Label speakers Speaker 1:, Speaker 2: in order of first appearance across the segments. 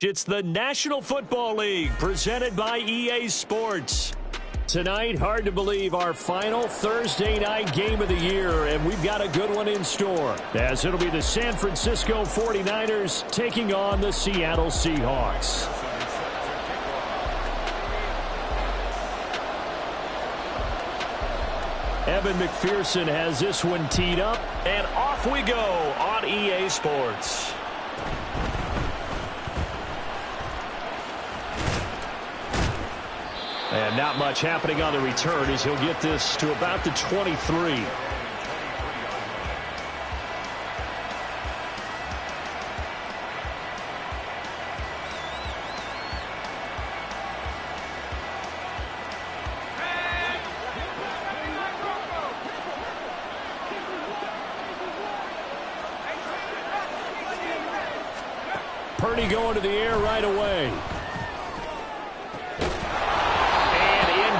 Speaker 1: It's the National Football League presented by EA Sports. Tonight, hard to believe, our final Thursday night game of the year, and we've got a good one in store, as it'll be the San Francisco 49ers taking on the Seattle Seahawks. Evan McPherson has this one teed up, and off we go on EA Sports. And not much happening on the return as he'll get this to about the 23. Purdy going to the air right away.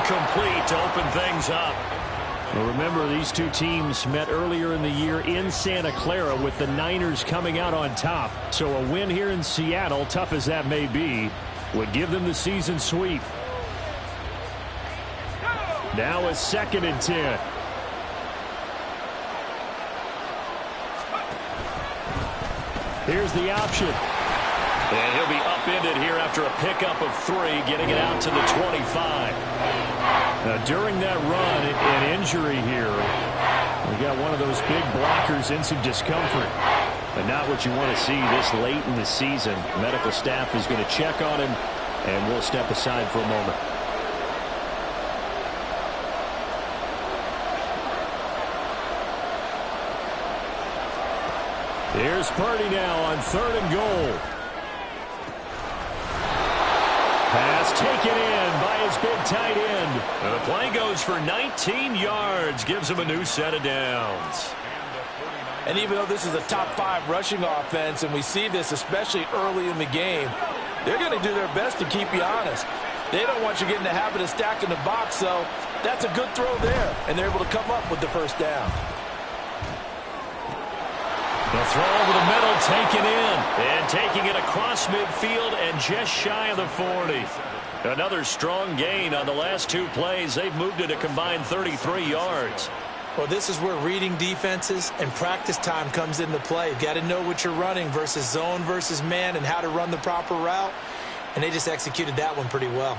Speaker 1: Complete to open things up. Well, remember, these two teams met earlier in the year in Santa Clara with the Niners coming out on top. So a win here in Seattle, tough as that may be, would give them the season sweep. Now a 2nd and 10. Here's the option. And he'll be upended here after a pickup of 3, getting it out to the 25. Now, during that run, an injury here. We got one of those big blockers in some discomfort. But not what you want to see this late in the season. Medical staff is going to check on him, and we'll step aside for a moment. Here's Purdy now on 3rd and goal. Pass taken in by his big tight end. And the play goes for 19 yards. Gives him a new set of downs.
Speaker 2: And even though this is a top 5 rushing offense, and we see this especially early in the game, they're going to do their best to keep you honest. They don't want you getting the habit of stacking the box, so that's a good throw there. And they're able to come up with the first down.
Speaker 1: The throw over the middle, taken in. And taking it across midfield and just shy of the 40. Another strong gain on the last 2 plays. They've moved it a combined 33 yards.
Speaker 2: Well, this is where reading defenses and practice time comes into play. You've got to know what you're running versus zone versus man and how to run the proper route. And they just executed that one pretty well.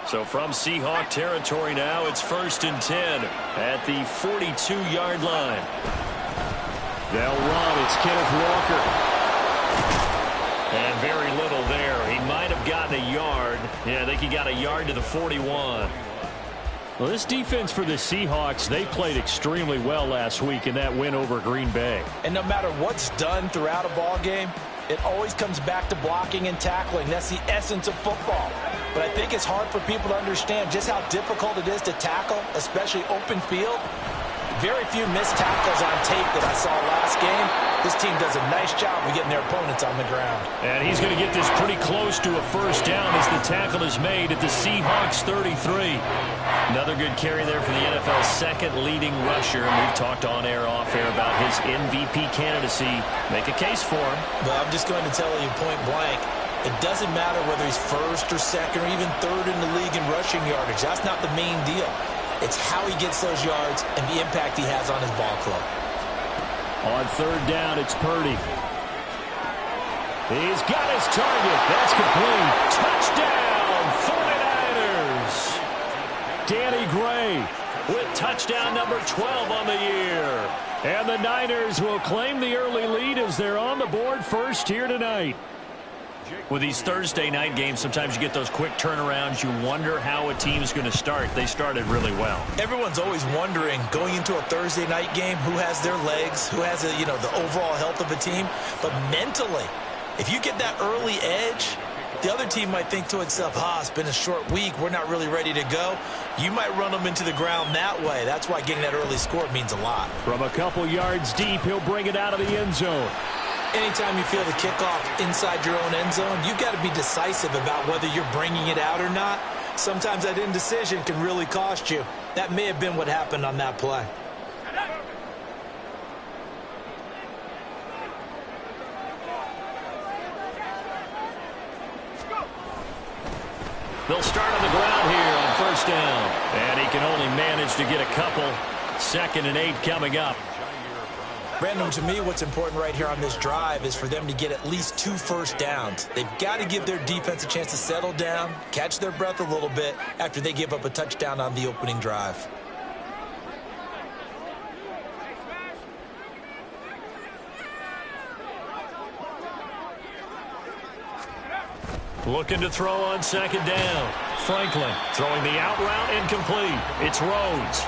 Speaker 1: So from Seahawk territory now, it's 1st and 10 at the 42-yard line. They'll run. It's Kenneth Walker. And very little there. He might have gotten a yard. Yeah, I think he got a yard to the 41. Well, this defense for the Seahawks, they played extremely well last week in that win over Green Bay.
Speaker 2: And no matter what's done throughout a ball game, it always comes back to blocking and tackling. That's the essence of football. But I think it's hard for people to understand just how difficult it is to tackle, especially open field. Very few missed tackles on tape that I saw last game. This team does a nice job of getting their opponents on the ground.
Speaker 1: And he's going to get this pretty close to a first down as the tackle is made at the Seahawks 33. Another good carry there for the NFL's 2nd leading rusher. And we've talked on air, off air about his MVP candidacy. Make a case for him.
Speaker 2: Well, I'm just going to tell you point blank. It doesn't matter whether he's 1st or 2nd or even 3rd in the league in rushing yardage. That's not the main deal. It's how he gets those yards and the impact he has on his ball club.
Speaker 1: On 3rd down, it's Purdy. He's got his target. That's complete. Touchdown, 49ers. Danny Gray with touchdown number 12 on the year. And the Niners will claim the early lead as they're on the board first here tonight. With these Thursday night games, sometimes you get those quick turnarounds. You wonder how a team's going to start. They started really well.
Speaker 2: Everyone's always wondering, going into a Thursday night game, who has their legs, who has the overall health of a team. But mentally, if you get that early edge, the other team might think to itself, it's been a short week. We're not really ready to go. You might run them into the ground that way. That's why getting that early score means a lot.
Speaker 1: From a couple yards deep, he'll bring it out of the end zone.
Speaker 2: Anytime you feel the kickoff inside your own end zone, you've got to be decisive about whether you're bringing it out or not. Sometimes that indecision can really cost you. That may have been what happened on that play.
Speaker 1: They'll start on the ground here on first down. And he can only manage to get a couple. 2nd and 8 coming up.
Speaker 2: Brandon, to me, what's important right here on this drive is for them to get at least 2 first downs. They've got to give their defense a chance to settle down, catch their breath a little bit after they give up a touchdown on the opening drive.
Speaker 1: Looking to throw on 2nd down. Franklin throwing the out route incomplete. It's Rhodes.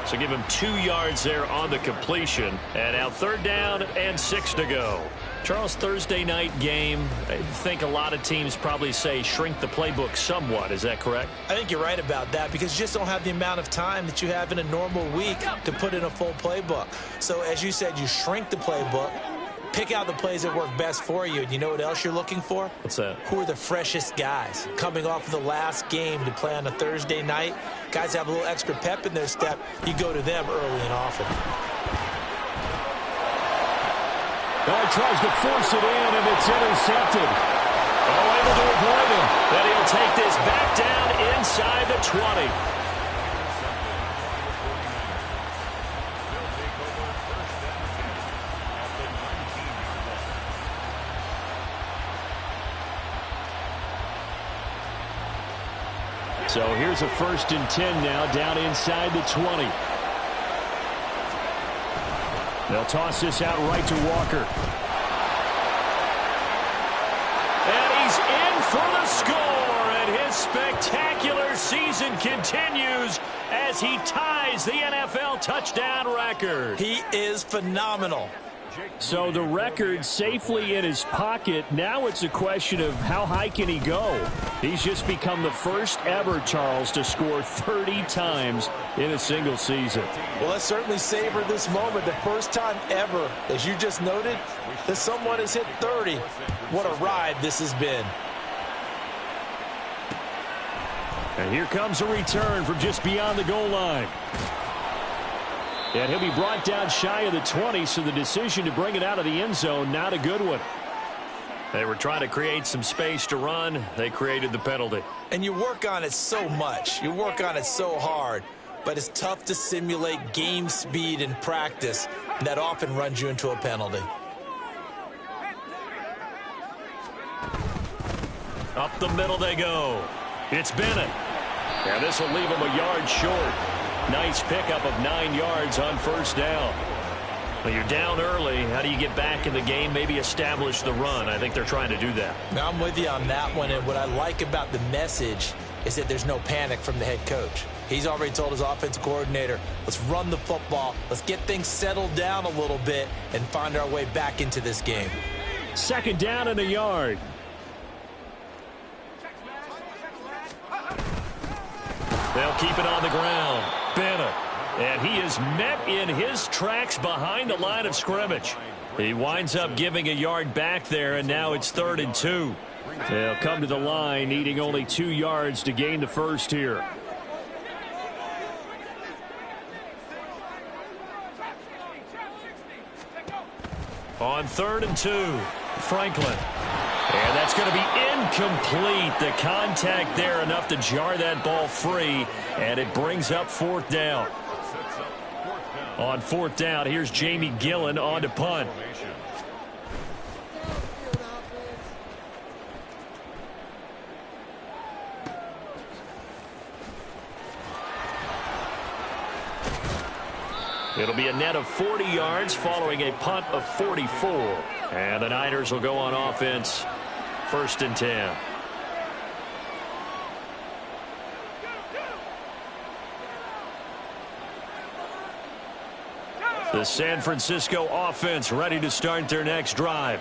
Speaker 1: So give him 2 yards there on the completion. And now 3rd down and 6 to go. Charles, Thursday night game, I think a lot of teams probably say shrink the playbook somewhat. Is that correct?
Speaker 2: I think you're right about that because you just don't have the amount of time that you have in a normal week to put in a full playbook. So as you said, you shrink the playbook, pick out the plays that work best for you. And you know what else you're looking for?
Speaker 1: What's that?
Speaker 2: Who are the freshest guys coming off of the last game to play on a Thursday night? Guys have a little extra pep in their step. You go to them early and often.
Speaker 1: He tries to force it in, and it's intercepted. Able to avoid him. Then he'll take this back down inside the 20. So here's a 1st and 10 now, down inside the 20. They'll toss this out right to Walker. And he's in for the score, and his spectacular season continues as he ties the NFL touchdown record.
Speaker 2: He is phenomenal.
Speaker 1: So the record safely in his pocket. Now it's a question of how high can he go. He's just become the first ever, Charles, to score 30 times in a single season.
Speaker 2: Well, let's certainly savor this moment. The first time ever, as you just noted, that someone has hit 30. What a ride this has been.
Speaker 1: And here comes a return from just beyond the goal line. And he'll be brought down shy of the 20, so the decision to bring it out of the end zone, not a good one. They were trying to create some space to run. They created the penalty.
Speaker 2: And you work on it so much. You work on it so hard. But it's tough to simulate game speed in practice. And that often runs you into a penalty.
Speaker 1: Up the middle they go. It's Bennett. And this will leave him a yard short. Nice pickup of 9 yards on first down. Well, you're down early. How do you get back in the game? Maybe establish the run. I think they're trying to do that.
Speaker 2: Now, I'm with you on that one. And what I like about the message is that there's no panic from the head coach. He's already told his offensive coordinator, let's run the football. Let's get things settled down a little bit and find our way back into this game.
Speaker 1: 2nd down and a yard. They'll keep it on the ground. Bennett. And he is met in his tracks behind the line of scrimmage. He winds up giving a yard back there, and now it's 3rd and 2. They'll come to the line, needing only 2 yards to gain the first here. On 3rd and 2, Franklin. And that's going to be incomplete. The contact there enough to jar that ball free, and it brings up 4th down. On 4th down, here's Jamie Gillen on to punt. It'll be a net of 40 yards following a punt of 44. And the Niners will go on offense, 1st and 10. The San Francisco offense ready to start their next drive.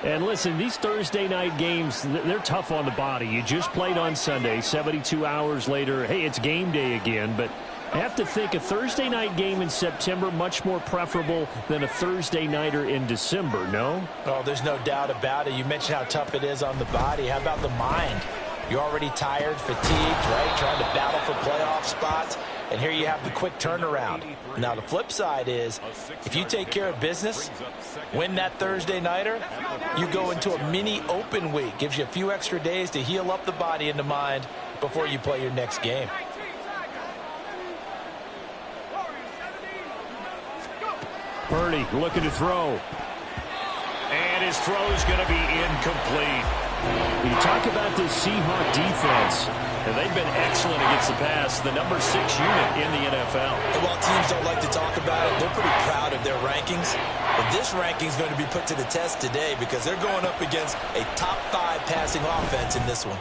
Speaker 1: And listen, these Thursday night games, they're tough on the body. You just played on Sunday, 72 hours later. Hey, it's game day again, but I have to think a Thursday night game in September much more preferable than a Thursday nighter in December, no?
Speaker 2: Oh, there's no doubt about it. You mentioned how tough it is on the body. How about the mind? You're already tired, fatigued, right? Trying to battle for playoff spots. And here you have the quick turnaround. Now, the flip side is, if you take care of business, win that Thursday nighter, you go into a mini open week. Gives you a few extra days to heal up the body and the mind before you play your next game.
Speaker 1: Purdy looking to throw. And his throw is going to be incomplete. You talk about this Seahawk defense, and they've been excellent against the pass, the number 6 unit in the NFL.
Speaker 2: And while teams don't like to talk about it, they're pretty proud of their rankings. But this ranking is going to be put to the test today because they're going up against a top 5 passing offense in this one.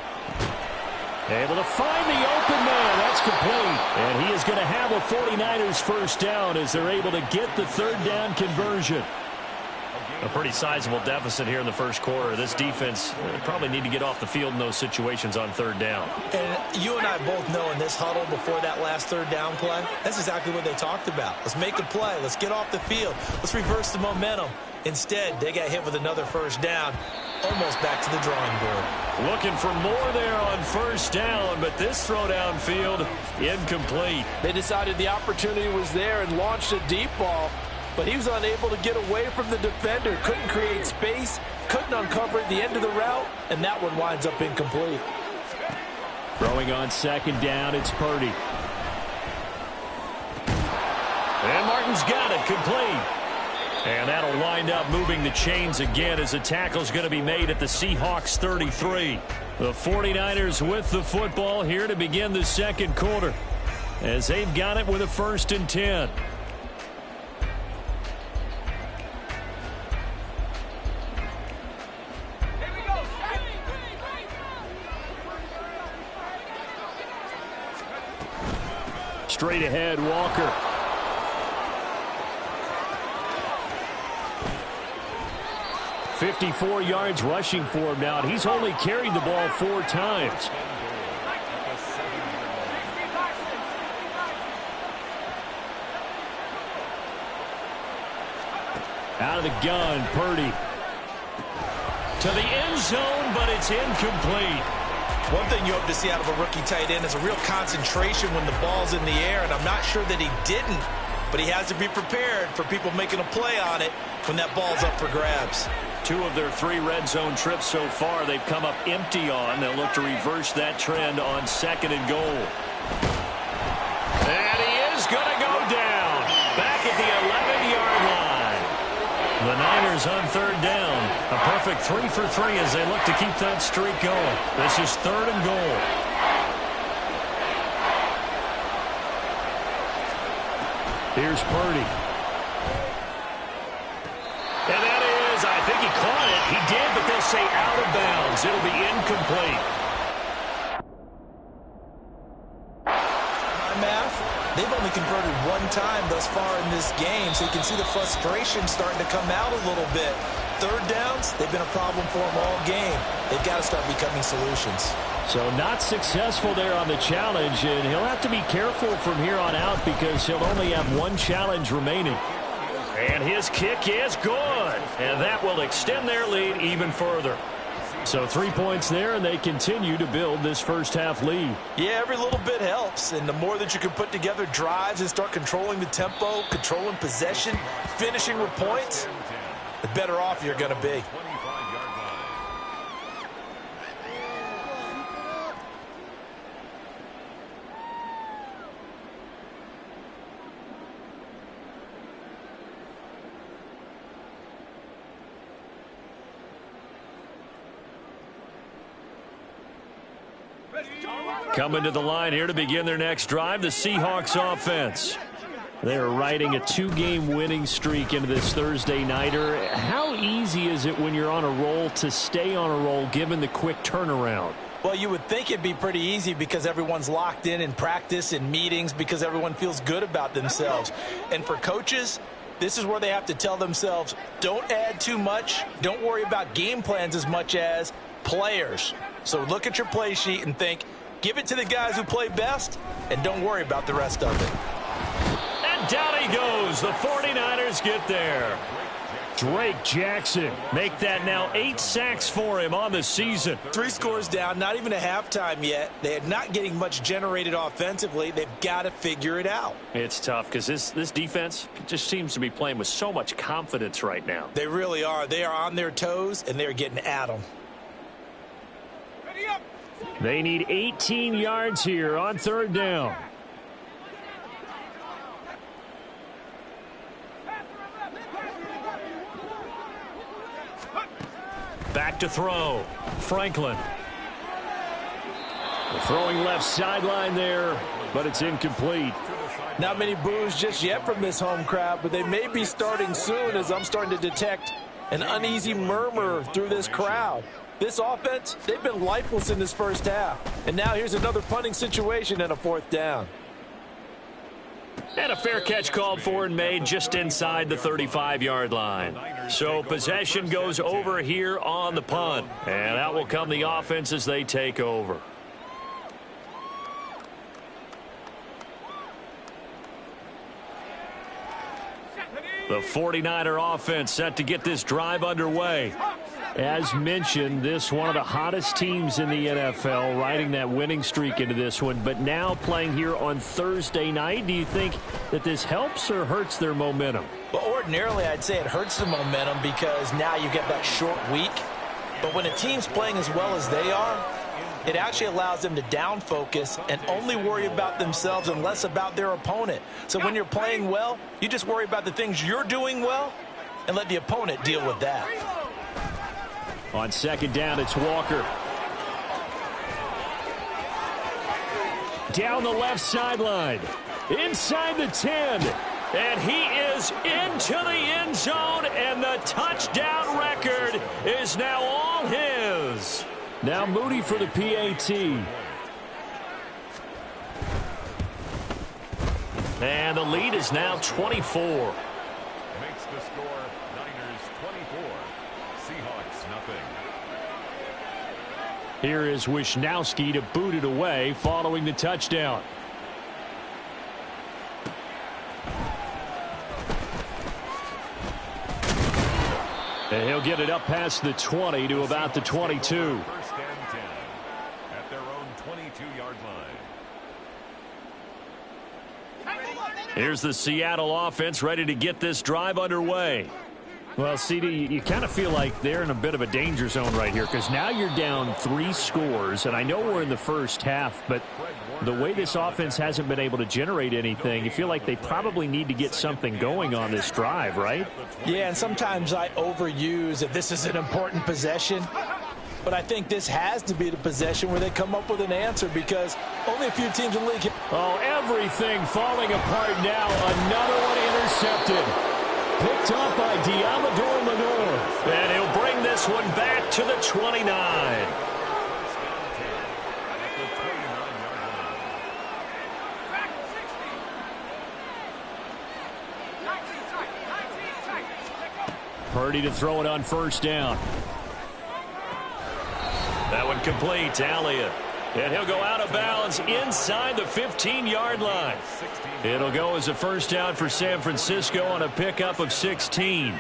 Speaker 1: Able to find the open man. That's complete. And he is going to have a 49ers first down as they're able to get the third down conversion. A pretty sizable deficit here in the first quarter. This defense probably need to get off the field in those situations on third down.
Speaker 2: And you and I both know in this huddle before that last third down play, that's exactly what they talked about. Let's make a play. Let's get off the field. Let's reverse the momentum. Instead, they got hit with another first down, almost back to the drawing board.
Speaker 1: Looking for more there on first down, but this throw downfield, incomplete.
Speaker 3: They decided the opportunity was there and launched a deep ball, but he was unable to get away from the defender. Couldn't create space, couldn't uncover the end of the route, and that one winds up incomplete.
Speaker 1: Throwing on second down, it's Purdy. And Martin's got it, complete. And that'll wind up moving the chains again as the tackle's going to be made at the Seahawks 33. The 49ers with the football here to begin the second quarter as they've got it with a 1st and 10. Straight ahead, Walker. $54 yards rushing for him now, and he's only carried the ball 4 times. Out of the gun, Purdy. To the end zone, but it's incomplete.
Speaker 2: One thing you hope to see out of a rookie tight end is a real concentration when the ball's in the air, and I'm not sure that he didn't, but he has to be prepared for people making a play on it when that ball's up for grabs.
Speaker 1: 2 of their 3 red zone trips so far they've come up empty on. They'll look to reverse that trend on 2nd and goal. And he is going to go down back at the 11-yard line. The Niners on 3rd down. A perfect 3 for 3 as they look to keep that streak going. This is 3rd and goal. Here's Purdy. And that is, I think he caught it. He did, but they'll say out of bounds. It'll be incomplete.
Speaker 2: My math, they've only converted 1 time thus far in this game, so you can see the frustration starting to come out a little bit. 3rd downs, they've been a problem for them all game. They've got to start becoming solutions.
Speaker 1: So not successful there on the challenge, and he'll have to be careful from here on out because he'll only have 1 challenge remaining. And his kick is good, and that will extend their lead even further. So 3 points there, and they continue to build this first half lead.
Speaker 2: Yeah, every little bit helps, and the more that you can put together drives and start controlling the tempo, controlling possession, finishing with points, the better off you're going to be.
Speaker 1: Coming to the line here to begin their next drive, the Seahawks offense. They're riding a 2-game winning streak into this Thursday nighter. How easy is it when you're on a roll to stay on a roll given the quick turnaround?
Speaker 2: Well, you would think it'd be pretty easy because everyone's locked in practice and meetings because everyone feels good about themselves. And for coaches, this is where they have to tell themselves, don't add too much. Don't worry about game plans as much as players. So look at your play sheet and think, give it to the guys who play best, and don't worry about the rest of it.
Speaker 1: And down he goes. The 49ers get there. Drake Jackson make that now 8 sacks for him on the season.
Speaker 2: 3 scores down, not even a halftime yet. They are not getting much generated offensively. They've got to figure it out.
Speaker 1: It's tough because this defense just seems to be playing with so much confidence right now.
Speaker 2: They really are. They are on their toes, and they're getting at them.
Speaker 1: They need 18 yards here on third down. Back to throw. Franklin. Throwing left sideline there, but it's incomplete.
Speaker 3: Not many boos just yet from this home crowd, but they may be starting soon as I'm starting to detect an uneasy murmur through this crowd. This offense, they've been lifeless in this first half. And now here's another punting situation and a fourth down.
Speaker 1: And a fair catch called for and made just inside the 35-yard line. So possession goes over here on the punt. And out will come the offense as they take over. The 49er offense set to get this drive underway. As mentioned, this one of the hottest teams in the NFL, riding that winning streak into this one, but now playing here on Thursday night. Do you think that this helps or hurts their momentum?
Speaker 2: Well, ordinarily, I'd say it hurts the momentum because now you get that short week. But when a team's playing as well as they are, it actually allows them to down focus and only worry about themselves and less about their opponent. So when you're playing well, you just worry about the things you're doing well and let the opponent deal with that.
Speaker 1: On second down, it's Walker. Down the left sideline. Inside the 10. And he is into the end zone, and the touchdown record is now all his. Now Moody for the PAT. And the lead is now 24.
Speaker 4: Makes the score Niners 24. Seahawks nothing.
Speaker 1: Here is Wisnowski to boot it away following the touchdown. And he'll get it up past the 20 to about the 22.
Speaker 4: First and 10 at their own 22-yard line.
Speaker 1: Here's the Seattle offense ready to get this drive underway. Well, CD, you kind of feel like they're in a bit of a danger zone right here because now you're down 3 scores, and I know we're in the first half, but the way this offense hasn't been able to generate anything, you feel like they probably need to get something going on this drive, right?
Speaker 2: Yeah, and sometimes I overuse if this is an important possession. But I think this has to be the possession where they come up with an answer because only a few teams in the league.
Speaker 1: Oh, everything falling apart now. Another one intercepted. Picked up by Diamador Lenore. And he'll bring this one back to the 29. Purdy to throw it on first down. That one complete to Elliott. And he'll go out of bounds inside the 15-yard line. It'll go as a first down for San Francisco on a pickup of 16.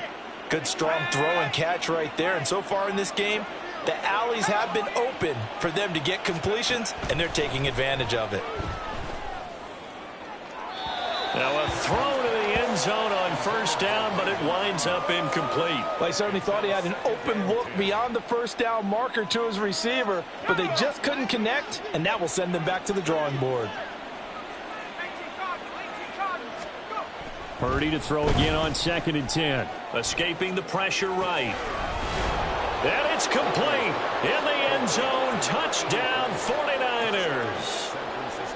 Speaker 2: Good strong throw and catch right there. And so far in this game, the alleys have been open for them to get completions, and they're taking advantage of it.
Speaker 1: Now a throw to the end zone on first down, but it winds up incomplete.
Speaker 2: Well, I certainly thought he had an open look beyond the first down marker to his receiver, but they just couldn't connect, and that will send them back to the drawing board.
Speaker 1: Purdy to throw again on second and 10. Escaping the pressure right. And it's complete. In the end zone, touchdown 49ers.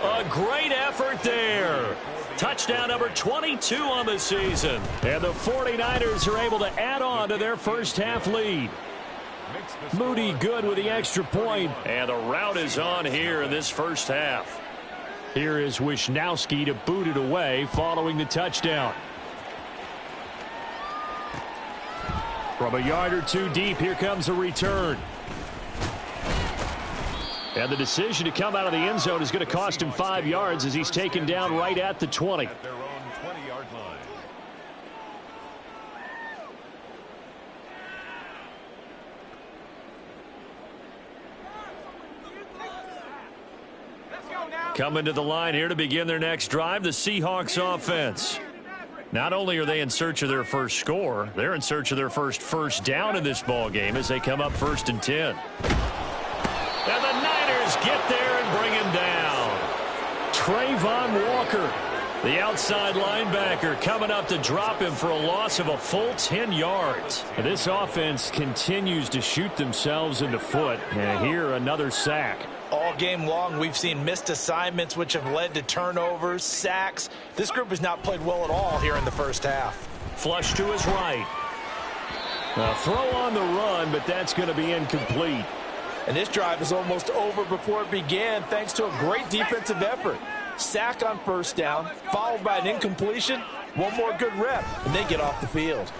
Speaker 1: A great effort there. Touchdown number 22 on the season. And the 49ers are able to add on to their first half lead. Moody good with the extra point. And the route is on here in this first half. Here is Wisnowski to boot it away following the touchdown. From a yard or two deep, here comes a return. And the decision to come out of the end zone is going to cost him 5 yards as he's taken down right at the 20.
Speaker 4: At their own 20-yard line.
Speaker 1: Coming to the line here to begin their next drive, the Seahawks offense. Not only are they in search of their first score, they're in search of their first down in this ball game as they come up 1st and 10. And the Niners defenders get there and bring him down. Trayvon Walker, the outside linebacker, coming up to drop him for a loss of a full 10 yards. This offense continues to shoot themselves in the foot. And here, another sack.
Speaker 2: All game long, we've seen missed assignments, which have led to turnovers, sacks. This group has not played well at all here in the first half.
Speaker 1: Flush to his right. A throw on the run, but that's going to be incomplete.
Speaker 3: And this drive is almost over before it began, thanks to a great defensive effort. Sack on first down, followed by an incompletion. One more good rep, and they get off the field.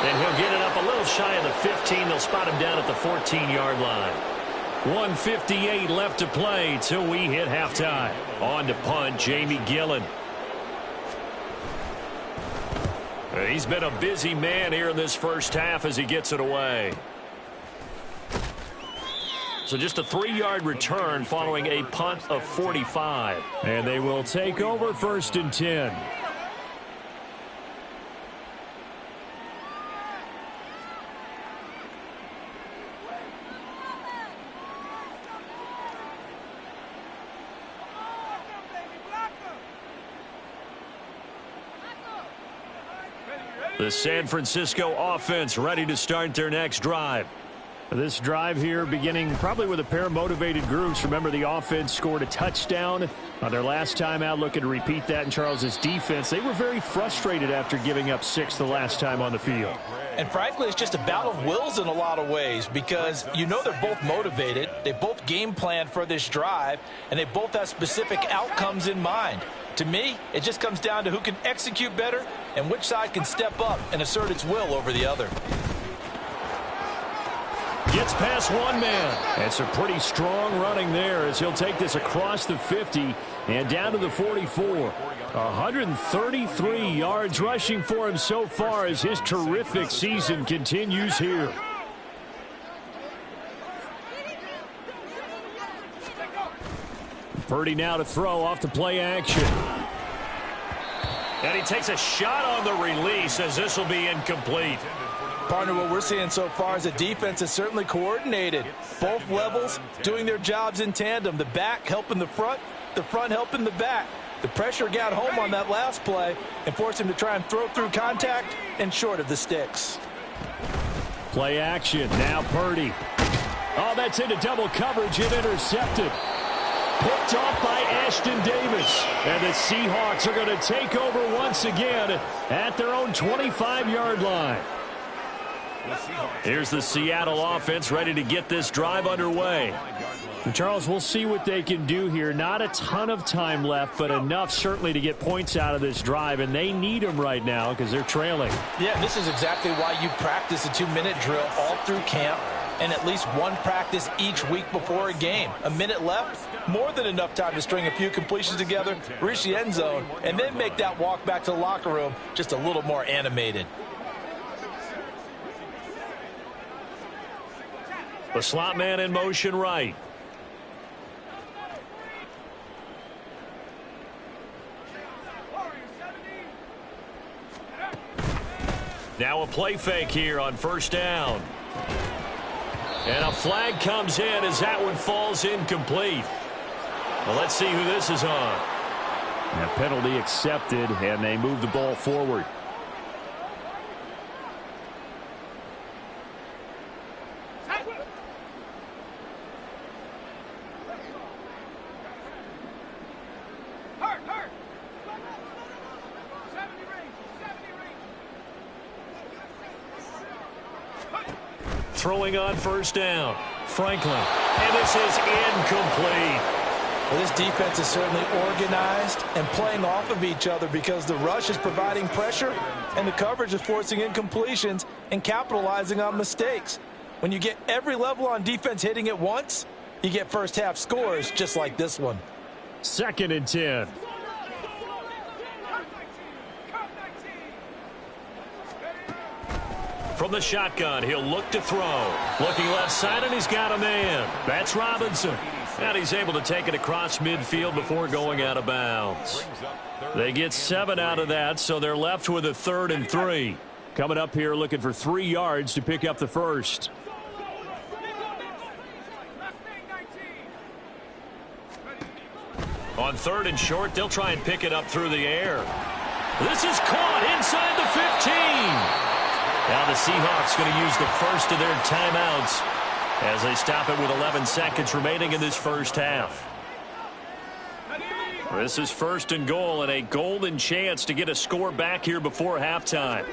Speaker 1: And he'll get it up a little shy of the 15. They'll spot him down at the 14-yard line. 1:58 left to play till we hit halftime. On to punt, Jamie Gillen. He's been a busy man here in this first half as he gets it away. So just a 3-yard return following a punt of 45. And they will take over 1st and 10. The San Francisco offense ready to start their next drive. This drive here beginning probably with a pair of motivated groups. Remember, the offense scored a touchdown on their last time out, looking to repeat that in Charles's defense. They were very frustrated after giving up 6 the last time on the field.
Speaker 2: And frankly, it's just a battle of wills in a lot of ways because you know they're both motivated. They both game plan for this drive, and they both have specific outcomes in mind. To me, it just comes down to who can execute better and which side can step up and assert its will over the other.
Speaker 1: Gets past one man. It's a pretty strong running there as he'll take this across the 50 and down to the 44. 133 yards rushing for him so far as his terrific season continues here. Purdy now to throw off the play action. And he takes a shot on the release as this will be incomplete.
Speaker 2: Partner, what we're seeing so far is the defense is certainly coordinated. Both levels doing their jobs in tandem. The back helping the front helping the back. The pressure got home on that last play and forced him to try and throw through contact and short of the sticks.
Speaker 1: Play action. Now Purdy. Oh, that's into double coverage and intercepted. Picked off by Ashton Davis. And the Seahawks are going to take over once again at their own 25-yard line. Here's the Seattle offense ready to get this drive underway. And Charles, we'll see what they can do here. Not a ton of time left, but enough certainly to get points out of this drive, and they need them right now because they're trailing.
Speaker 2: Yeah, this is exactly why you practice a 2-minute drill all through camp and at least one practice each week before a game. A minute left, more than enough time to string a few completions together, reach the end zone, and then make that walk back to the locker room just a little more animated.
Speaker 1: The slot man in motion right. Now a play fake here on first down. And a flag comes in as that one falls incomplete. Well, let's see who this is on. A penalty accepted, and they move the ball forward. Throwing on first down. Franklin. And this is incomplete.
Speaker 2: Well, this defense is certainly organized and playing off of each other because the rush is providing pressure and the coverage is forcing incompletions and capitalizing on mistakes. When you get every level on defense hitting at once, you get first half scores just like this one.
Speaker 1: 2nd and 10. From the shotgun, he'll look to throw. Looking left side, and he's got a man. That's Robinson. And he's able to take it across midfield before going out of bounds. They get 7 out of that, so they're left with a 3rd and 3. Coming up here looking for 3 yards to pick up the first. On 3rd and short, they'll try and pick it up through the air. This is caught inside the 15. Now the Seahawks going to use the first of their timeouts as they stop it with 11 seconds remaining in this first half. This is 1st and goal and a golden chance to get a score back here before halftime.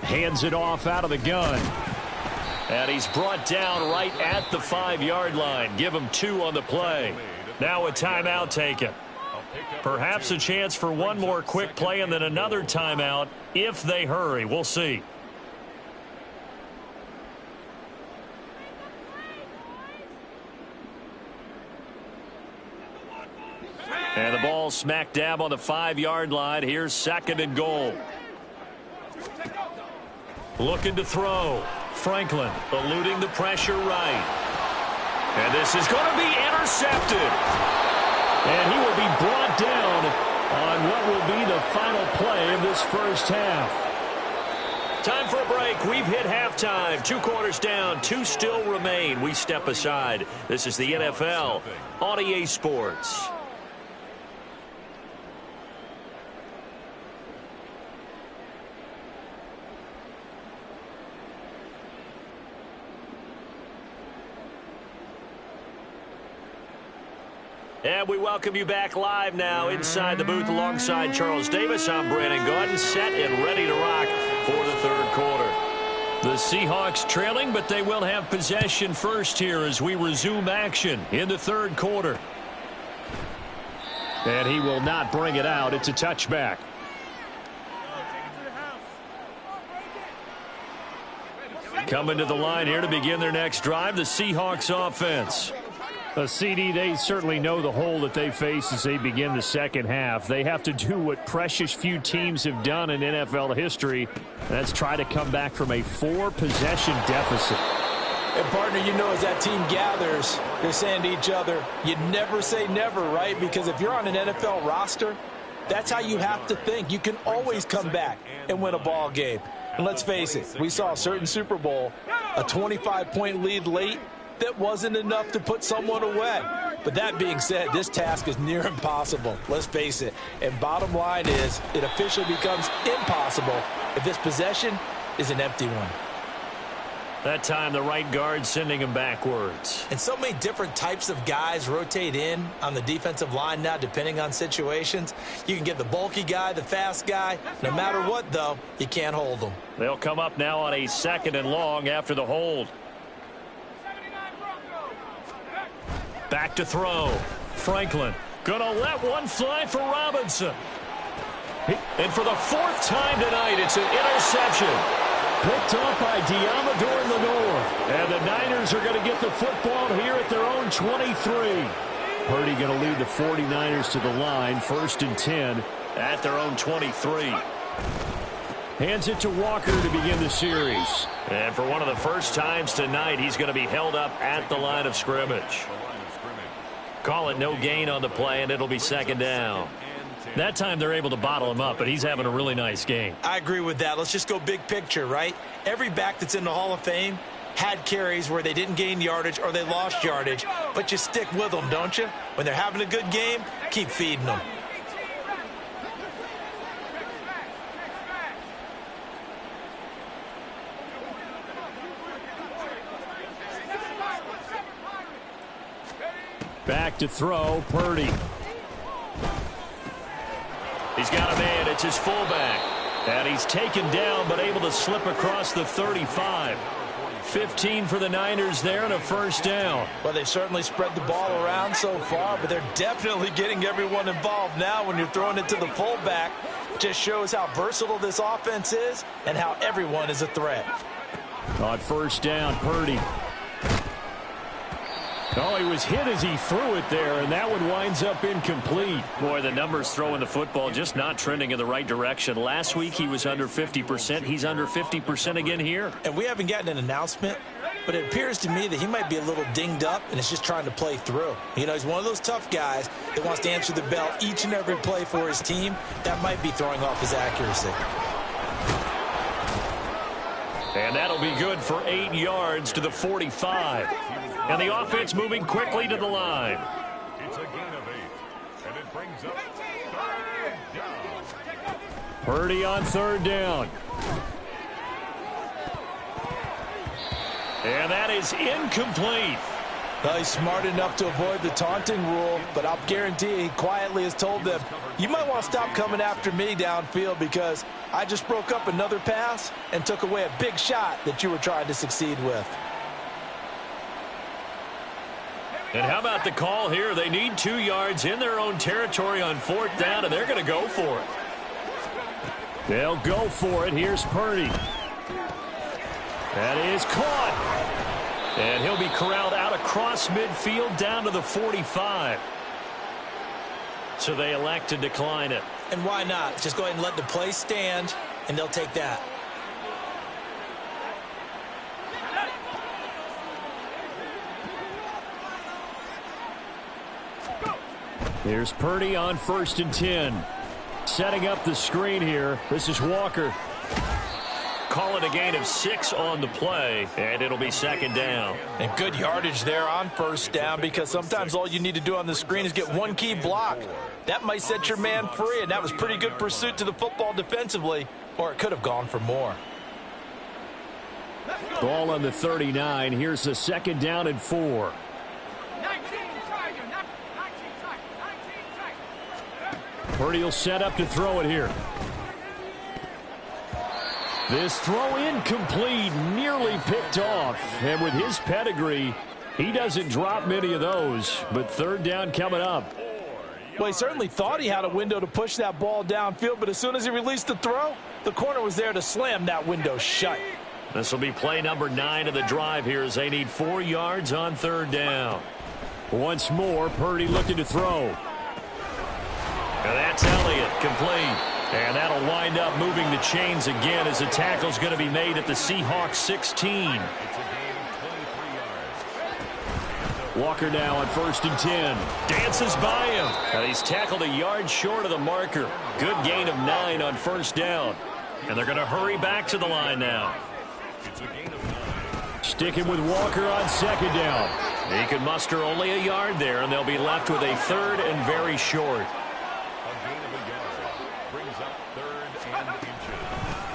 Speaker 1: Hands it off out of the gun. And he's brought down right at the 5-yard line. Give him 2 on the play. Now a timeout taken. Perhaps a chance for one more quick play and then another timeout if they hurry. We'll see. And the ball smack dab on the 5-yard line. Here's 2nd and goal. Looking to throw. Franklin eluding the pressure right. And this is going to be intercepted. And he will be brought down on what will be the final play of this first half. Time for a break. We've hit halftime. 2 quarters down. 2 still remain. We step aside. This is the NFL on EA Sports. And we welcome you back live now inside the booth alongside Charles Davis. I'm Brandon Gaudin, set and ready to rock for the 3rd quarter. The Seahawks trailing, but they will have possession first here as we resume action in the 3rd quarter. And he will not bring it out. It's a touchback. Coming to the line here to begin their next drive, the Seahawks offense. CD, they certainly know the hole that they face as they begin the second half. They have to do what precious few teams have done in NFL history. That's try to come back from a 4-possession deficit.
Speaker 3: And, partner, you know, as that team gathers, they're saying to each other, you never say never, right? Because if you're on an NFL roster, that's how you have to think. You can always come back and win a ball game. And let's face it, we saw a certain Super Bowl, a 25-point lead late, that wasn't enough to put someone away. But that being said, this task is near impossible. Let's face it. And bottom line is, it officially becomes impossible if this possession is an empty one.
Speaker 1: That time, the right guard sending him backwards.
Speaker 2: And so many different types of guys rotate in on the defensive line now, depending on situations. You can get the bulky guy, the fast guy. No matter what, though, you can't hold them.
Speaker 1: They'll come up now on a 2nd and long after the hold. Back to throw. Franklin gonna let one fly for Robinson. And for the 4th time tonight, it's an interception. Picked up by Diamador Lenore. And the Niners are going to get the football here at their own 23. Purdy going to lead the 49ers to the line. 1st and 10 at their own 23. Hands it to Walker to begin the series. And for one of the first times tonight, he's going to be held up at the line of scrimmage. Call it no gain on the play, and it'll be 2nd down. That time they're able to bottle him up, but he's having a really nice game.
Speaker 2: I agree with that. Let's just go big picture, right? Every back that's in the Hall of Fame had carries where they didn't gain yardage or they lost yardage, but you stick with them, don't you? When they're having a good game, keep feeding them.
Speaker 1: Back to throw, Purdy. He's got a man. It's his fullback. And he's taken down but able to slip across the 35. 15 for the Niners there and a 1st down.
Speaker 2: Well, they certainly spread the ball around so far, but they're definitely getting everyone involved now when you're throwing it to the fullback. Just shows how versatile this offense is and how everyone is a threat.
Speaker 1: On 1st down, Purdy. Oh, he was hit as he threw it there, and that one winds up incomplete. Boy, the numbers throwing the football just not trending in the right direction. Last week he was under 50%. He's under 50% again here.
Speaker 2: And we haven't gotten an announcement, but it appears to me that he might be a little dinged up and is just trying to play through. You know, he's one of those tough guys that wants to answer the bell each and every play for his team. That might be throwing off his accuracy.
Speaker 1: And that'll be good for 8 yards to the 45. And the offense moving quickly to the line.
Speaker 4: It's a gain of 8. And it brings up 3rd down.
Speaker 1: Purdy on 3rd down. And that is incomplete.
Speaker 2: Well, he's smart enough to avoid the taunting rule, but I'll guarantee he quietly has told them, you might want to stop coming after me downfield because I just broke up another pass and took away a big shot that you were trying to succeed with.
Speaker 1: And how about the call here? They need 2 yards in their own territory on 4th down, and they're going to go for it. They'll go for it. Here's Purdy. That is caught. And he'll be corralled out across midfield down to the 45. So they elect to decline it.
Speaker 2: And why not? Just go ahead and let the play stand, and they'll take that.
Speaker 1: Here's Purdy on 1st and 10. Setting up the screen here. This is Walker. Call it a gain of 6 on the play, and it'll be 2nd down.
Speaker 2: And good yardage there on 1st down because sometimes all you need to do on the screen is get one key block. That might set your man free, and that was pretty good pursuit to the football defensively, or it could have gone for more.
Speaker 1: Ball on the 39. Here's the 2nd down and 4. Purdy will set up to throw it here. This throw incomplete, nearly picked off. And with his pedigree, he doesn't drop many of those. But 3rd down coming up.
Speaker 2: Well, he certainly thought he had a window to push that ball downfield, but as soon as he released the throw, the corner was there to slam that window shut.
Speaker 1: This will be play number 9 of the drive here as they need 4 yards on 3rd down. Once more, Purdy looking to throw. And that's Elliott, complete. And that'll wind up moving the chains again as the tackle's going to be made at the Seahawks 16.
Speaker 4: It's a gain of 23 yards.
Speaker 1: Walker now on 1st and 10. Dances by him. And he's tackled a yard short of the marker. Good gain of 9 on 1st down. And they're going to hurry back to the line now.
Speaker 4: It's a gain of 9.
Speaker 1: Sticking with Walker on 2nd down. He can muster only a yard there, and they'll be left with a 3rd and very short.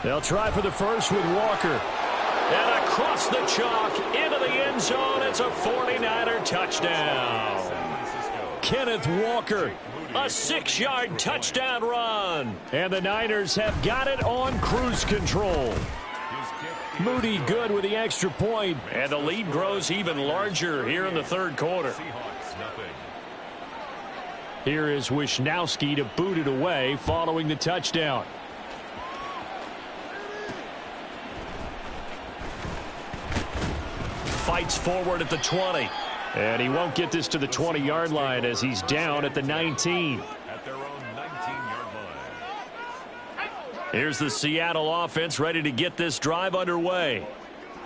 Speaker 1: They'll try for the first with Walker. And across the chalk into the end zone. It's a 49er touchdown. Kenneth Walker, a 6-yard touchdown run. And the Niners have got it on cruise control. Moody good with the extra point. And the lead grows even larger here in the 3rd quarter. Here is Wisnowski to boot it away following the touchdown. Fights forward at the 20. And he won't get this to the 20-yard line as he's down at the 19.
Speaker 4: At their own 19-yard line.
Speaker 1: Here's the Seattle offense ready to get this drive underway.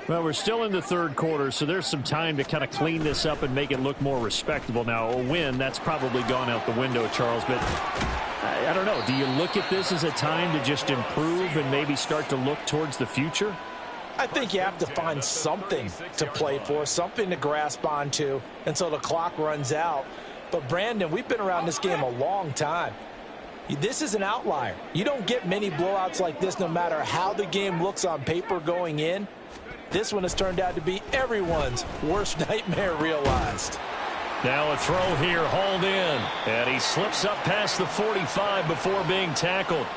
Speaker 1: Well, we're still in the 3rd quarter, so there's some time to kind of clean this up and make it look more respectable. Now, a win, that's probably gone out the window, Charles, but I don't know. Do you look at this as a time to just improve and maybe start to look towards the future?
Speaker 2: I think you have to find something to play for, something to grasp onto until the clock runs out. But, Brandon, we've been around this game a long time. This is an outlier. You don't get many blowouts like this no matter how the game looks on paper going in. This one has turned out to be everyone's worst nightmare realized.
Speaker 1: Now a throw here, hauled in. And he slips up past the 45 before being tackled.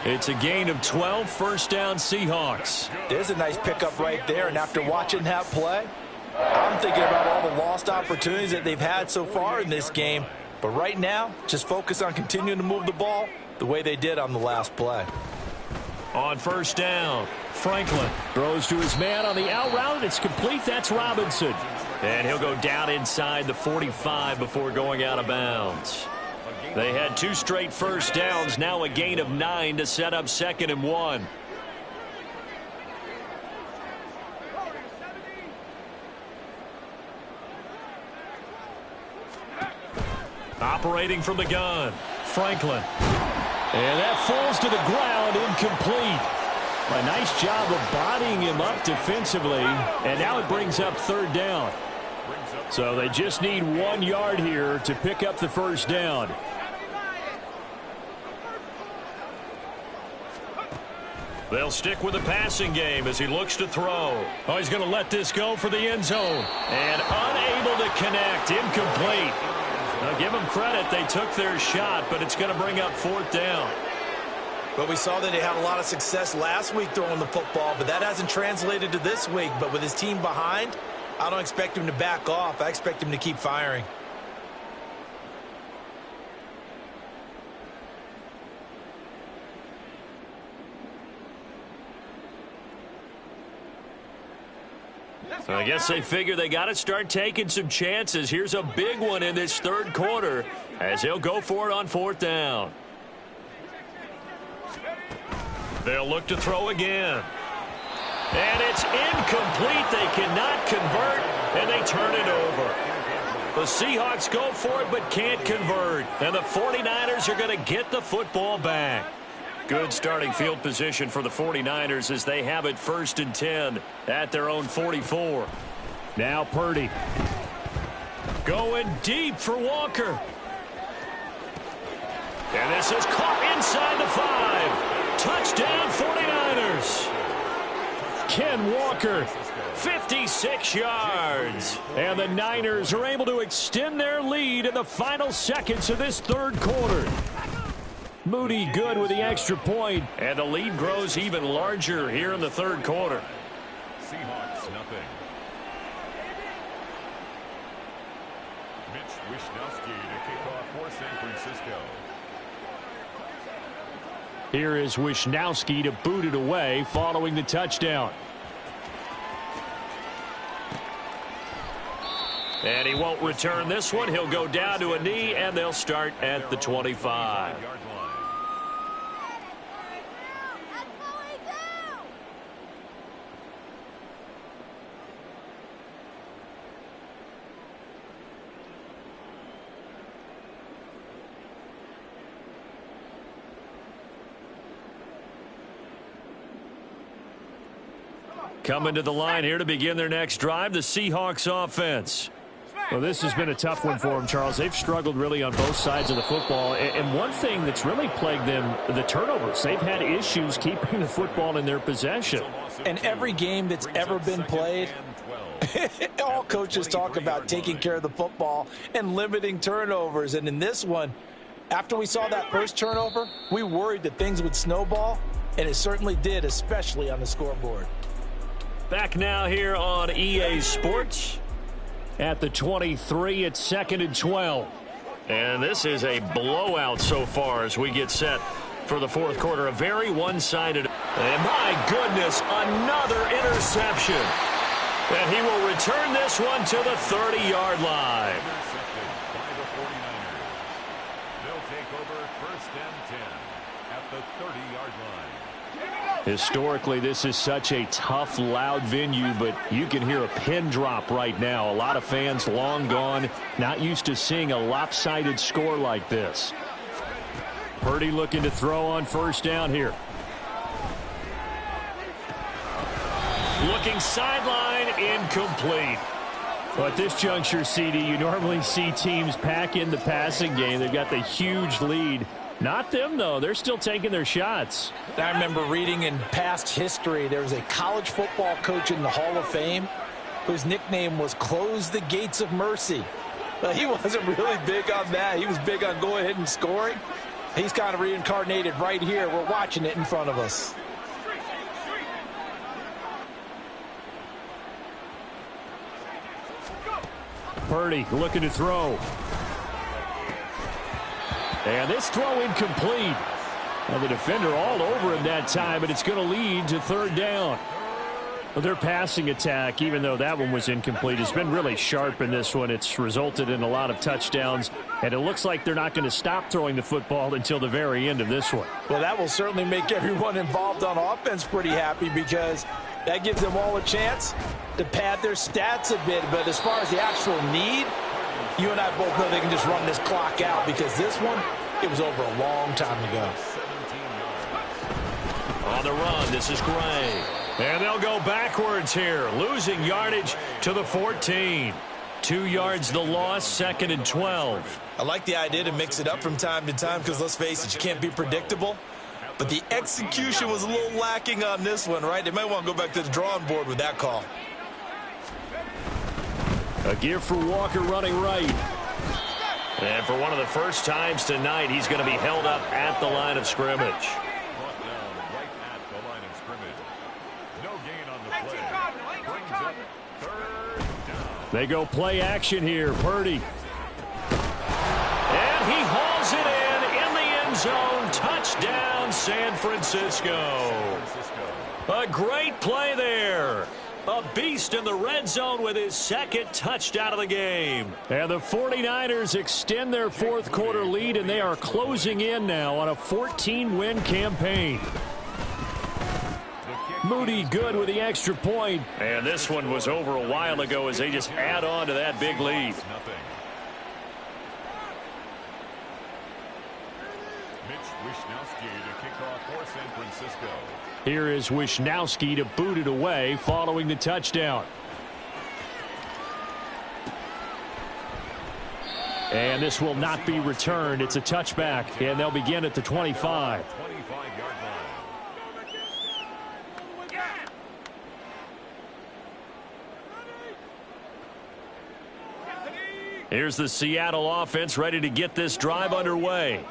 Speaker 1: It's a gain of 12, 1st down Seahawks.
Speaker 2: There's a nice pickup right there, and after watching that play, I'm thinking about all the lost opportunities that they've had so far in this game. But right now, just focus on continuing to move the ball the way they did on the last play.
Speaker 1: On 1st down, Franklin throws to his man on the out route. It's complete. That's Robinson. And he'll go down inside the 45 before going out of bounds. They had 2 straight 1st downs, now a gain of 9 to set up 2nd and 1. Operating from the gun, Franklin. And that falls to the ground, incomplete. A nice job of bodying him up defensively, and now it brings up 3rd down. So they just need 1 yard here to pick up the first down. They'll stick with the passing game as he looks to throw. Oh, he's going to let this go for the end zone. And unable to connect. Incomplete. Now, give them credit. They took their shot, but it's going to bring up 4th down.
Speaker 2: But we saw that he had a lot of success last week throwing the football, but that hasn't translated to this week. But with his team behind, I don't expect him to back off. I expect him to keep firing.
Speaker 1: I guess they figure they got to start taking some chances. Here's a big one in this 3rd quarter as they'll go for it on 4th down. They'll look to throw again. And it's incomplete. They cannot convert, and they turn it over. The Seahawks go for it but can't convert. And the 49ers are going to get the football back. Good starting field position for the 49ers as they have it 1st and 10 at their own 44. Now Purdy. Going deep for Walker. And this is caught inside the 5. Touchdown 49ers. Ken Walker, 56 yards. And the Niners are able to extend their lead in the final seconds of this 3rd quarter. Moody good with the extra point, and the lead grows even larger here in the 3rd quarter.
Speaker 4: Seahawks, nothing. Mitch Wishnowsky to kick off for San Francisco.
Speaker 1: Here is Wishnowsky to boot it away following the touchdown. And he won't return this one. He'll go down to a knee, and they'll start at the 25. Coming to the line here to begin their next drive, the Seahawks offense. Well, this has been a tough one for them, Charles. They've struggled really on both sides of the football. And one thing that's really plagued them, the turnovers. They've had issues keeping the football in their possession.
Speaker 2: And every game that's ever been played, all coaches talk about taking care of the football and limiting turnovers. And in this one, after we saw that first turnover, we worried that things would snowball, and it certainly did, especially on the scoreboard.
Speaker 1: Back now here on EA Sports. At the 23, it's 2nd and 12. And this is a blowout so far as we get set for the 4th quarter. A very one-sided. And my goodness, another interception. And he will return this one to the 30-yard line.
Speaker 4: Intercepted by the 49ers. They'll take over 1st and 10 at the 30-yard line.
Speaker 1: Historically, this is such a tough, loud venue, but you can hear a pin drop right now. A lot of fans long gone, not used to seeing a lopsided score like this. Purdy looking to throw on 1st down here. Looking sideline, incomplete. Well, at this juncture, CD, you normally see teams pack in the passing game. They've got the huge lead. Not them, though. They're still taking their shots.
Speaker 2: I remember reading in past history, there was a college football coach in the Hall of Fame whose nickname was Close the Gates of Mercy. But he wasn't really big on that. He was big on going ahead and scoring. He's kind of reincarnated right here. We're watching it in front of us.
Speaker 1: Purdy looking to throw. And this throw incomplete. Well, the defender all over him that time, but it's going to lead to 3rd down. Well, their passing attack, even though that one was incomplete, has been really sharp in this one. It's resulted in a lot of touchdowns, and it looks like they're not going to stop throwing the football until the very end of this one.
Speaker 2: Well, that will certainly make everyone involved on offense pretty happy because that gives them all a chance to pad their stats a bit. But as far as the actual need, you and I both know they can just run this clock out because this one, it was over a long time ago.
Speaker 1: On the run, this is Gray. And they'll go backwards here, losing yardage to the 14. 2 yards the loss, 2nd and 12.
Speaker 2: I like the idea to mix it up from time to time because, let's face it, you can't be predictable. But the execution was a little lacking on this one, right? They might want to go back to the drawing board with that call.
Speaker 1: A give for Walker running right. And for one of the first times tonight, he's going to be held up at the line of scrimmage.
Speaker 4: Brought down right at the line of scrimmage. No gain on the play. Brings up 3rd down.
Speaker 1: They go play action here. Purdy. And he hauls it in the end zone. Touchdown, San Francisco. A great play there. A beast in the red zone with his 2nd touchdown of the game. And the 49ers extend their 4th quarter lead, and they are closing in now on a 14-win campaign. Moody good with the extra point. And this one was over a while ago as they just add on to that big lead.
Speaker 4: Mitch Wishnowsky to kick off for San Francisco.
Speaker 1: Here is Wishnowsky to boot it away following the touchdown. And this will not be returned. It's a touchback, and they'll begin at the 25.
Speaker 4: 25-yard line.
Speaker 1: Here's the Seattle offense ready to get this drive underway.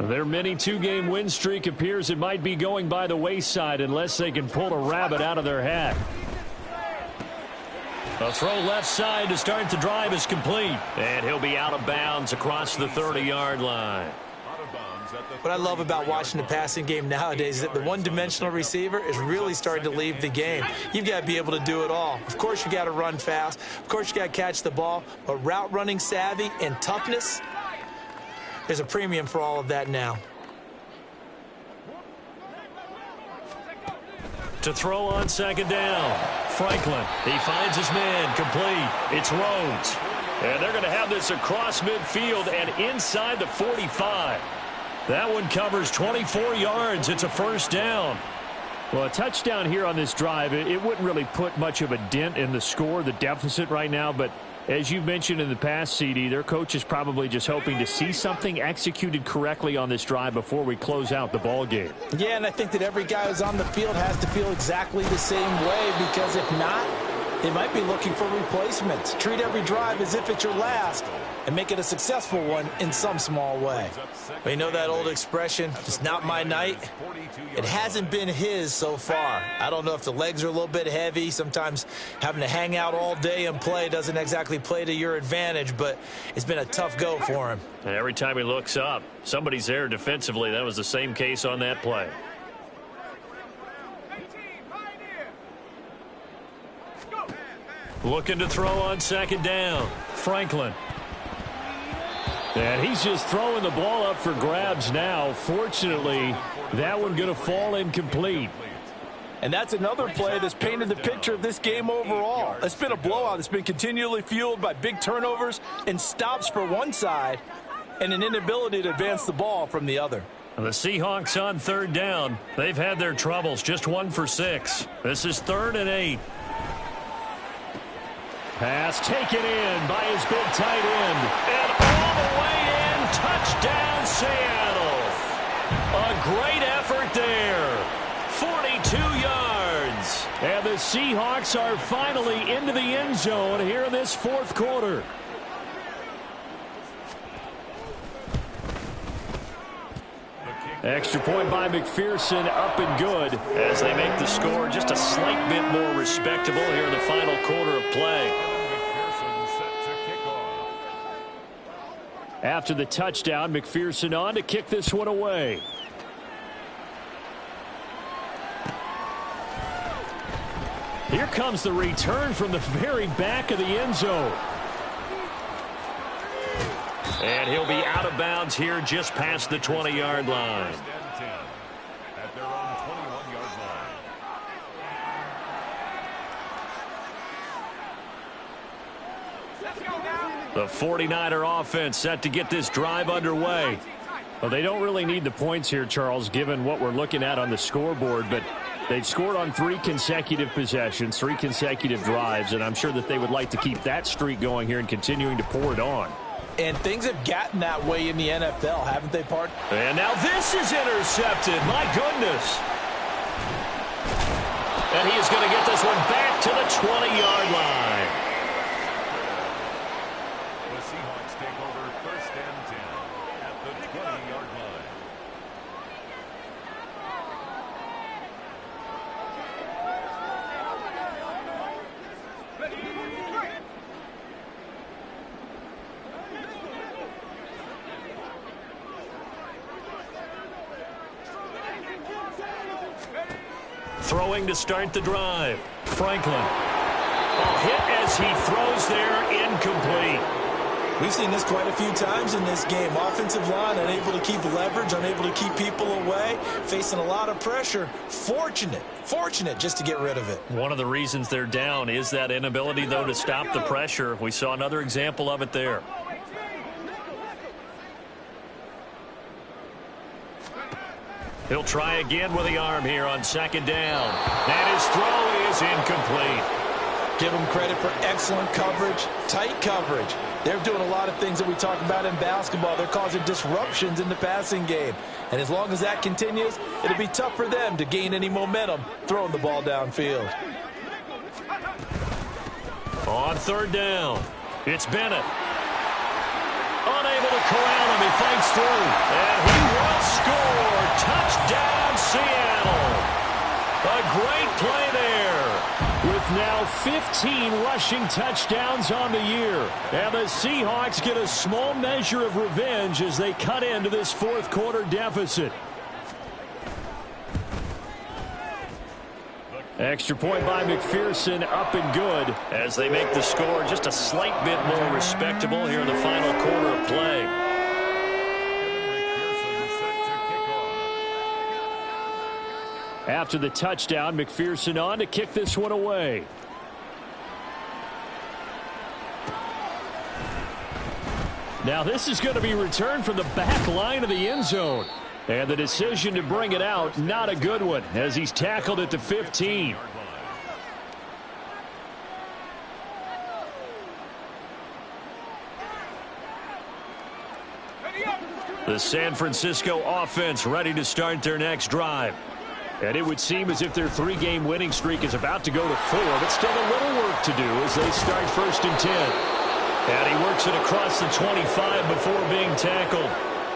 Speaker 1: Their mini 2-game win streak appears it might be going by the wayside unless they can pull a rabbit out of their hat. A throw left side to start the drive is complete. And he'll be out of bounds across the 30-yard line.
Speaker 2: What I love about watching the passing game nowadays is that the one-dimensional receiver is really starting to leave the game. You've got to be able to do it all. Of course, you got to run fast. Of course, you got to catch the ball. But route running savvy and toughness, there's a premium for all of that now.
Speaker 1: To throw on 2nd down. Franklin, he finds his man, complete. It's Rhodes. And they're going to have this across midfield and inside the 45. That one covers 24 yards. It's a 1st down. Well, a touchdown here on this drive, it wouldn't really put much of a dent in the score, the deficit right now, but as you've mentioned in the past, CD, their coach is probably just hoping to see something executed correctly on this drive before we close out the ball game.
Speaker 2: Yeah, and I think that every guy who's on the field has to feel exactly the same way, because if not, they might be looking for replacements. Treat every drive as if it's your last and make it a successful one in some small way. But you know that old expression, it's not my night? It hasn't been his so far. I don't know if the legs are a little bit heavy. Sometimes having to hang out all day and play doesn't exactly play to your advantage, but it's been a tough go for him.
Speaker 1: And every time he looks up, somebody's there defensively. That was the same case on that play. Looking to throw on 2nd down. Franklin. And he's just throwing the ball up for grabs now. Fortunately, that one going to fall incomplete.
Speaker 3: And that's another play that's painted the picture of this game overall. It's been a blowout. It's been continually fueled by big turnovers and stops for one side and an inability to advance the ball from the other.
Speaker 1: And the Seahawks on 3rd down. They've had their troubles. Just 1 for 6. This is 3rd and 8. Pass taken in by his big tight end. And all the way in. Touchdown, Seattle. A great effort there. 42 yards. And the Seahawks are finally into the end zone here in this 4th quarter. Extra point by McPherson, up and good as they make the score just a slight bit more respectable here in the final quarter of play. After the touchdown, McPherson on to kick this one away. Here comes the return from the very back of the end zone. And he'll be out of bounds here just past the 20-yard line.
Speaker 4: At their own 21-yard line.
Speaker 1: The 49er offense set to get this drive underway. Well, they don't really need the points here, Charles, given what we're looking at on the scoreboard, but they've scored on 3 consecutive possessions, 3 consecutive drives, and I'm sure that they would like to keep that streak going here and continuing to pour it on.
Speaker 2: And things have gotten that way in the NFL, haven't they, Part?
Speaker 1: And now this is intercepted. My goodness. And he is going to get this one back to the 20-yard line.
Speaker 4: The Seahawks take over 1st and 10 at the 20-yard line.
Speaker 1: Throwing to start the drive. Franklin. Ball hit as he throws there, incomplete.
Speaker 2: We've seen this quite a few times in this game. Offensive line unable to keep leverage, unable to keep people away, facing a lot of pressure. Fortunate just to get rid of it.
Speaker 1: One of the reasons they're down is that inability, though, to stop the pressure. We saw another example of it there. He'll try again with the arm here on 2nd down. And his throw is incomplete.
Speaker 2: Give them credit for excellent coverage, tight coverage. They're doing a lot of things that we talk about in basketball. They're causing disruptions in the passing game. And as long as that continues, it'll be tough for them to gain any momentum throwing the ball downfield.
Speaker 1: On 3rd down, it's Bennett. Unable to corral him. He fights through. And he will score. Touchdown, Seattle. A great play there. With now 15 rushing touchdowns on the year. And the Seahawks get a small measure of revenge as they cut into this 4th quarter deficit. Extra point by McPherson, up and good as they make the score just a slight bit more respectable here in the final quarter of play. After the touchdown, McPherson on to kick this one away. Now this is going to be returned from the back line of the end zone. And the decision to bring it out, not a good one, as he's tackled at the 15. The San Francisco offense ready to start their next drive. And it would seem as if their 3-game winning streak is about to go to 4, but still a little work to do as they start 1st and 10. And he works it across the 25 before being tackled.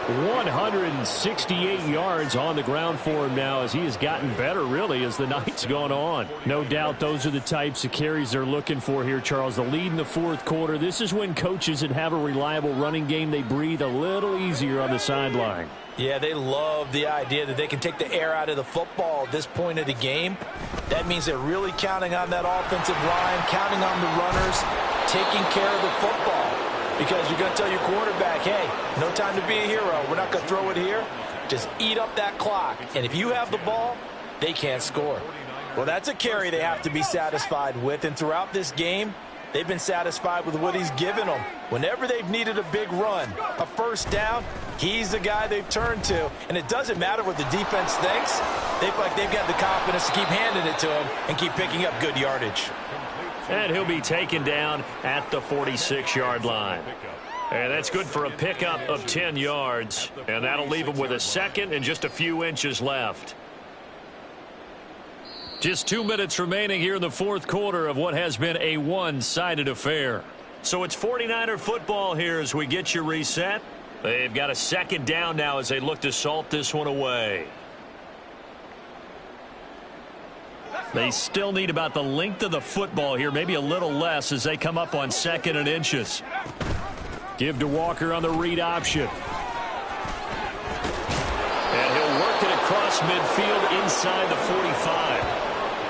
Speaker 1: 168 yards on the ground for him now as he has gotten better, really, as the night's gone on. No doubt those are the types of carries they're looking for here, Charles. The lead in the 4th quarter. This is when coaches that have a reliable running game, they breathe a little easier on the sideline.
Speaker 2: Yeah, they love the idea that they can take the air out of the football at this point of the game. That means they're really counting on that offensive line, counting on the runners, taking care of the football. Because you're going to tell your quarterback, hey, no time to be a hero. We're not going to throw it here. Just eat up that clock. And if you have the ball, they can't score. Well, that's a carry they have to be satisfied with. And throughout this game, they've been satisfied with what he's given them. Whenever they've needed a big run, a 1st down, he's the guy they've turned to. And it doesn't matter what the defense thinks. They feel like they've got the confidence to keep handing it to him and keep picking up good yardage.
Speaker 1: And he'll be taken down at the 46-yard line. And that's good for a pickup of 10 yards. And that'll leave him with a 2nd and just a few inches left. Just 2 minutes remaining here in the 4th quarter of what has been a one-sided affair. So it's 49er football here as we get you reset. They've got a 2nd down now as they look to salt this one away. They still need about the length of the football here, maybe a little less as they come up on 2nd and inches. Give to Walker on the read option. And he'll work it across midfield inside the 45.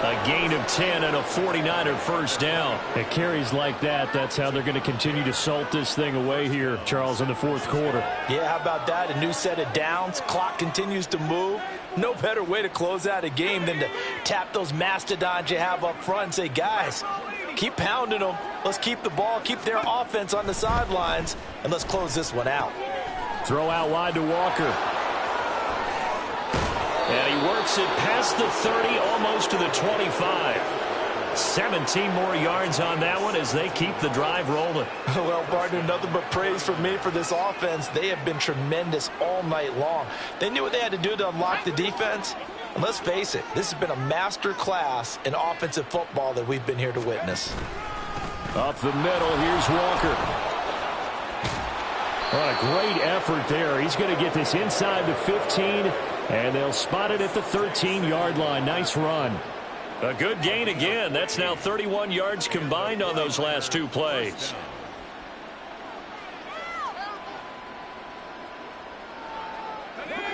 Speaker 1: A gain of 10 and a 49er 1st down. It carries like that. That's how they're going to continue to salt this thing away here, Charles, in the 4th quarter.
Speaker 2: Yeah, how about that? A new set of downs. Clock continues to move. No better way to close out a game than to tap those mastodons you have up front and say, guys, keep pounding them. Let's keep the ball, keep their offense on the sidelines, and let's close this one out.
Speaker 1: Throw out wide to Walker. And he works it past the 30, almost to the 25. 17 more yards on that one as they keep the drive rolling.
Speaker 2: Well, partner, nothing but praise from me for this offense. They have been tremendous all night long. They knew what they had to do to unlock the defense. And let's face it, this has been a master class in offensive football that we've been here to witness.
Speaker 1: Up the middle, here's Walker. What a great effort there. He's going to get this inside the 15, and they'll spot it at the 13-yard line. Nice run. A good gain again. That's now 31 yards combined on those last two plays.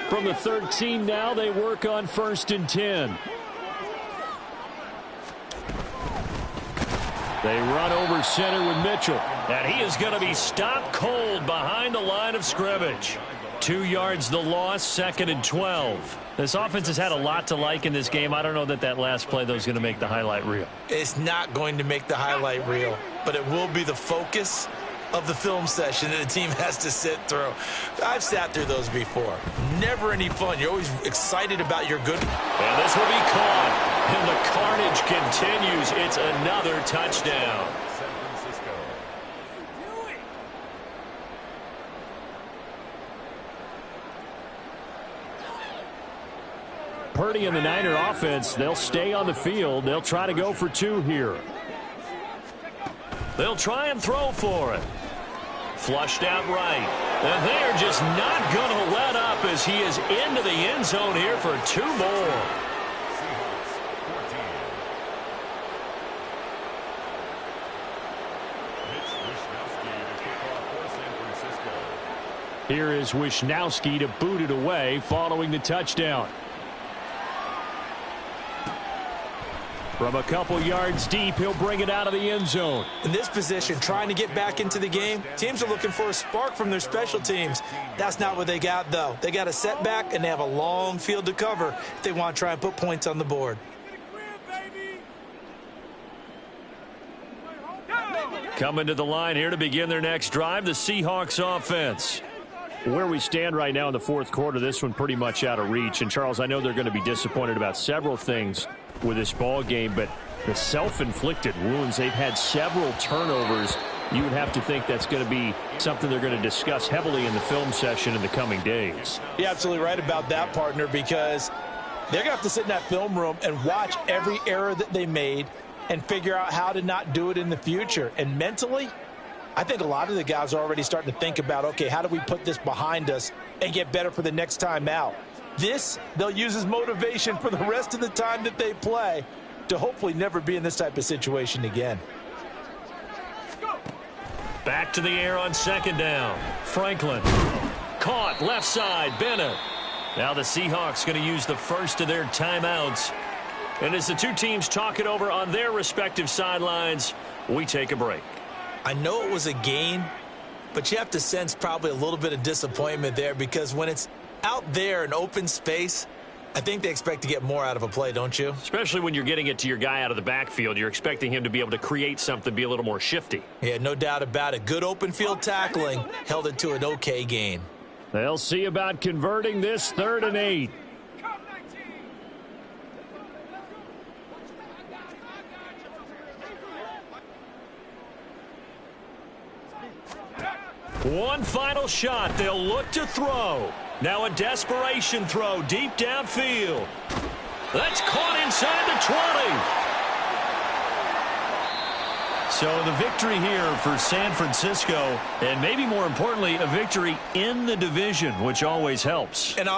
Speaker 1: From the 13 now, they work on 1st and 10. They run over center with Mitchell. And he is going to be stopped cold behind the line of scrimmage. 2 yards the loss, 2nd and 12. This offense has had a lot to like in this game. I don't know that last play, though, is going to make the highlight reel.
Speaker 2: It's not going to make the highlight reel, but it will be the focus of the film session that the team has to sit through. I've sat through those before. Never any fun. You're always excited about your good.
Speaker 1: And this will be caught. And the carnage continues. It's another touchdown.
Speaker 4: San Francisco.
Speaker 1: Purdy and the Niner offense, they'll stay on the field. They'll try to go for 2 here. They'll try and throw for it. Flushed out right. And they're just not going to let up as he is into the end zone here for 2 more.
Speaker 4: Seahawks 14. Mitch Wishnowsky to kick off for San Francisco.
Speaker 1: Here is Wishnowsky to boot it away following the touchdown. From a couple yards deep, he'll bring it out of the end zone.
Speaker 2: In this position, trying to get back into the game, teams are looking for a spark from their special teams. That's not what they got, though. They got a setback, and they have a long field to cover if they want to try and put points on the board.
Speaker 1: Coming to the line here to begin their next drive, the Seahawks offense. Where we stand right now in the 4th quarter, this one pretty much out of reach. And, Charles, I know they're going to be disappointed about several things with this ball game, but the self-inflicted wounds, they've had several turnovers. You would have to think that's going to be something they're going to discuss heavily in the film session in the coming days.
Speaker 2: You're absolutely right about that, partner, because they're going to have to sit in that film room and watch every error that they made and figure out how to not do it in the future. And mentally, I think a lot of the guys are already starting to think about, okay, how do we put this behind us and get better for the next time out? This, they'll use as motivation for the rest of the time that they play to hopefully never be in this type of situation again.
Speaker 1: Back to the air on 2nd down. Franklin. Caught left side. Bennett. Now the Seahawks going to use the first of their timeouts. And as the two teams talk it over on their respective sidelines, we take a break.
Speaker 2: I know it was a gain, but you have to sense probably a little bit of disappointment there because when it's out there in open space, I think they expect to get more out of a play, don't you?
Speaker 1: Especially when you're getting it to your guy out of the backfield. You're expecting him to be able to create something, be a little more shifty.
Speaker 2: Yeah, no doubt about it. Good open field tackling held it to an okay gain.
Speaker 1: They'll see about converting this 3rd and 8. One final shot. They'll look to throw. Now a desperation throw deep downfield. That's caught inside the 20. So the victory here for San Francisco, and maybe more importantly, a victory in the division, which always helps.
Speaker 2: And